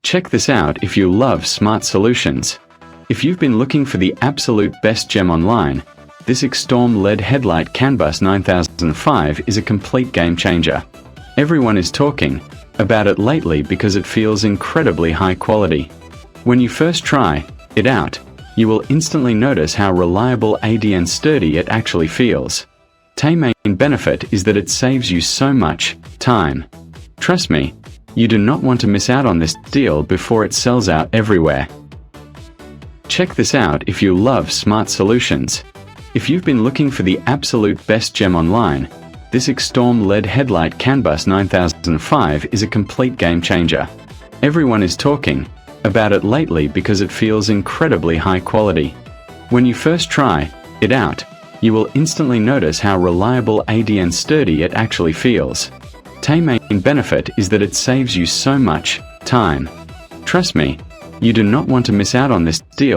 Check this out if you love smart solutions. If you've been looking for the absolute best gem online, this XSTORM LED Headlight Canbus 9005 is a complete game changer. Everyone is talking about it lately because it feels incredibly high quality. When you first try it out, you will instantly notice how reliable and sturdy it actually feels. The main benefit is that it saves you so much time. Trust me, you do not want to miss out on this deal before it sells out everywhere. Check this out if you love smart solutions. If you've been looking for the absolute best gem online, this XSTORM LED Headlight Canbus 9005 is a complete game changer. Everyone is talking about it lately because it feels incredibly high quality. When you first try it out, you will instantly notice how reliable and sturdy it actually feels. The main benefit is that it saves you so much time. Trust me, you do not want to miss out on this deal